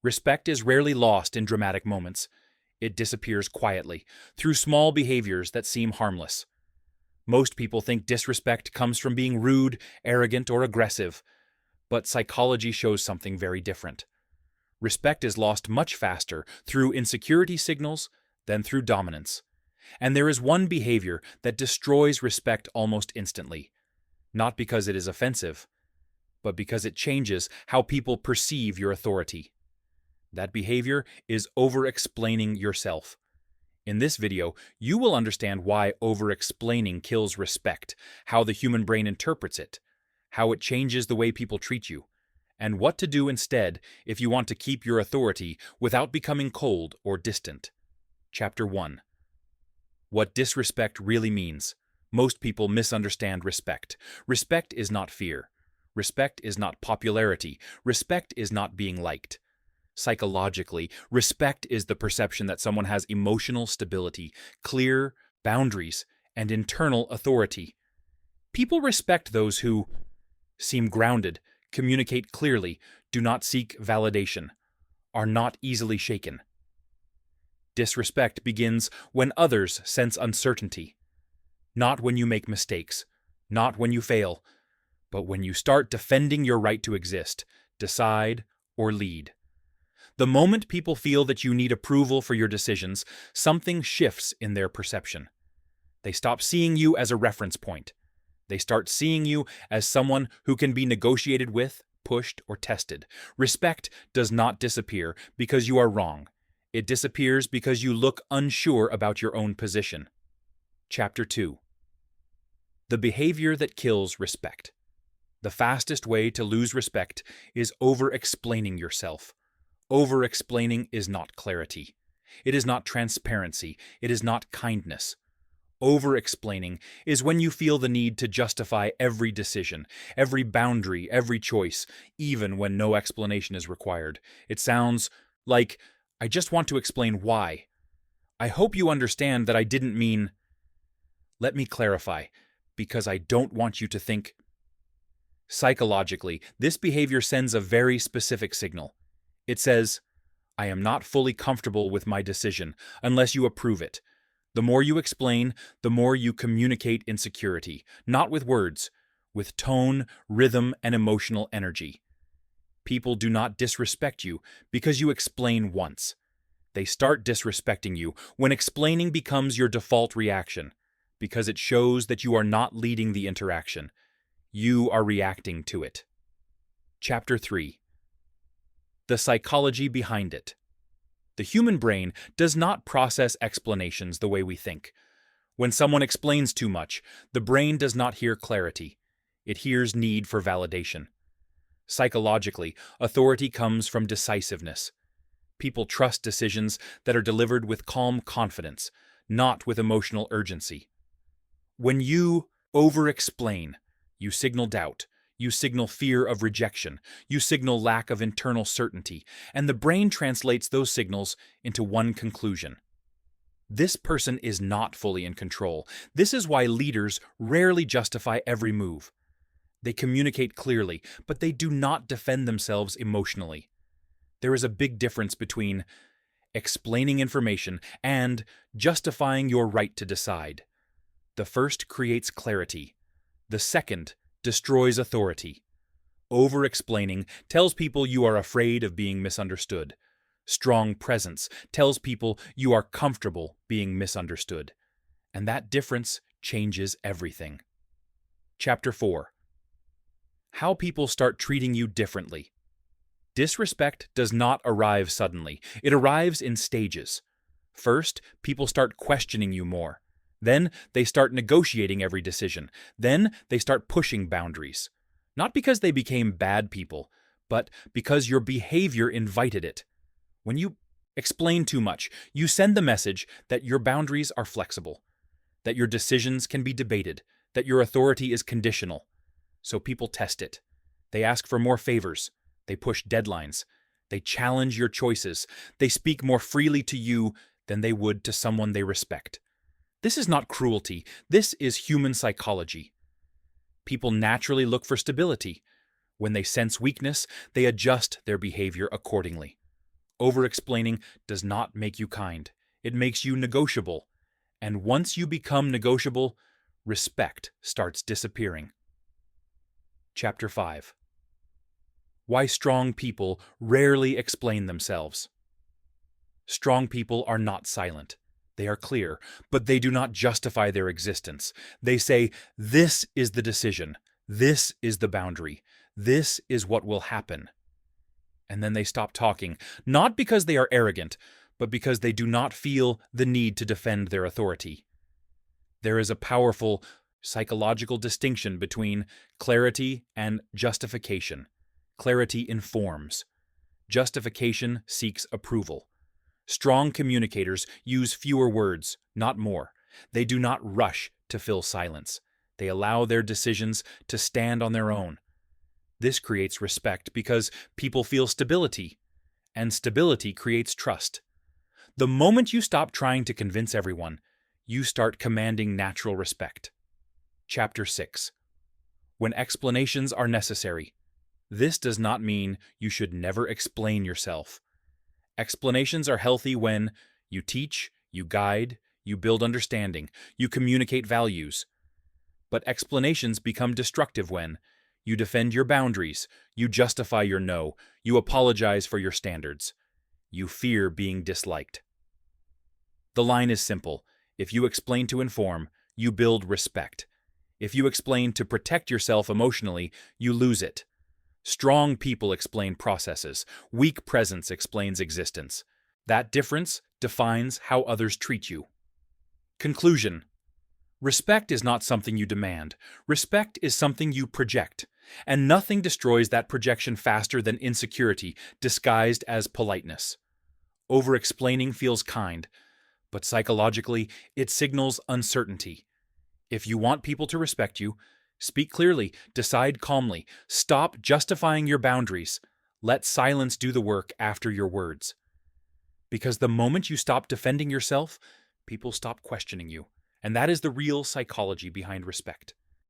Respect is rarely lost in dramatic moments. It disappears quietly, through small behaviors that seem harmless. Most people think disrespect comes from being rude, arrogant, or aggressive, but psychology shows something very different. Respect is lost much faster through insecurity signals than through dominance. And there is one behavior that destroys respect almost instantly, not because it is offensive, but because it changes how people perceive your authority. That behavior is over-explaining yourself. In this video, you will understand why over-explaining kills respect, how the human brain interprets it, how it changes the way people treat you, and what to do instead if you want to keep your authority without becoming cold or distant. Chapter 1. What disrespect really means. Most people misunderstand respect. Respect is not fear. Respect is not popularity. Respect is not being liked. Psychologically, respect is the perception that someone has emotional stability, clear boundaries, and internal authority. People respect those who seem grounded, communicate clearly, do not seek validation, are not easily shaken. Disrespect begins when others sense uncertainty. Not when you make mistakes, not when you fail, but when you start defending your right to exist, decide, or lead. The moment people feel that you need approval for your decisions, something shifts in their perception. They stop seeing you as a reference point. They start seeing you as someone who can be negotiated with, pushed, or tested. Respect does not disappear because you are wrong. It disappears because you look unsure about your own position. Chapter 2. The behavior that kills respect. The fastest way to lose respect is over-explaining yourself. Over-explaining is not clarity. It is not transparency. It is not kindness. Over-explaining is when you feel the need to justify every decision, every boundary, every choice, even when no explanation is required. It sounds like, I just want to explain why. I hope you understand that I didn't mean. Let me clarify, because I don't want you to think. Psychologically, this behavior sends a very specific signal. It says, I am not fully comfortable with my decision unless you approve it. The more you explain, the more you communicate insecurity, not with words, with tone, rhythm, and emotional energy. People do not disrespect you because you explain once. They start disrespecting you when explaining becomes your default reaction, because it shows that you are not leading the interaction. You are reacting to it. Chapter 3. The psychology behind it. The human brain does not process explanations the way we think. When someone explains too much, the brain does not hear clarity. It hears need for validation. Psychologically, authority comes from decisiveness. People trust decisions that are delivered with calm confidence, not with emotional urgency. When you over-explain, you signal doubt. You signal fear of rejection. You signal lack of internal certainty. And the brain translates those signals into one conclusion. This person is not fully in control. This is why leaders rarely justify every move. They communicate clearly, but they do not defend themselves emotionally. There is a big difference between explaining information and justifying your right to decide. The first creates clarity. The second destroys authority. Over-explaining tells people you are afraid of being misunderstood. Strong presence tells people you are comfortable being misunderstood. And that difference changes everything. Chapter 4. How people start treating you differently. Disrespect does not arrive suddenly. It arrives in stages. First, people start questioning you more. Then they start negotiating every decision. Then they start pushing boundaries. Not because they became bad people, but because your behavior invited it. When you explain too much, you send the message that your boundaries are flexible, that your decisions can be debated, that your authority is conditional. So people test it. They ask for more favors. They push deadlines. They challenge your choices. They speak more freely to you than they would to someone they respect. This is not cruelty. This is human psychology. People naturally look for stability. When they sense weakness, they adjust their behavior accordingly. Over-explaining does not make you kind. It makes you negotiable. And once you become negotiable, respect starts disappearing. Chapter 5. Why strong people rarely explain themselves. Strong people are not silent. They are clear, but they do not justify their existence. They say, "This is the decision. This is the boundary. This is what will happen." And then they stop talking, not because they are arrogant, but because they do not feel the need to defend their authority. There is a powerful psychological distinction between clarity and justification. Clarity informs. Justification seeks approval. Strong communicators use fewer words, not more. They do not rush to fill silence. They allow their decisions to stand on their own. This creates respect because people feel stability, and stability creates trust. The moment you stop trying to convince everyone, you start commanding natural respect. Chapter 6. When explanations are necessary. This does not mean you should never explain yourself. Explanations are healthy when you teach, you guide, you build understanding, you communicate values. But explanations become destructive when you defend your boundaries, you justify your no, you apologize for your standards. You fear being disliked. The line is simple. If you explain to inform, you build respect. If you explain to protect yourself emotionally, you lose it. Strong people explain processes. Weak presence explains existence. That difference defines how others treat you. Conclusion. Respect is not something you demand. Respect is something you project. And nothing destroys that projection faster than insecurity disguised as politeness. Over-explaining feels kind, but psychologically, it signals uncertainty. If you want people to respect you, speak clearly, decide calmly, stop justifying your boundaries. Let silence do the work after your words. Because the moment you stop defending yourself, people stop questioning you. And that is the real psychology behind respect.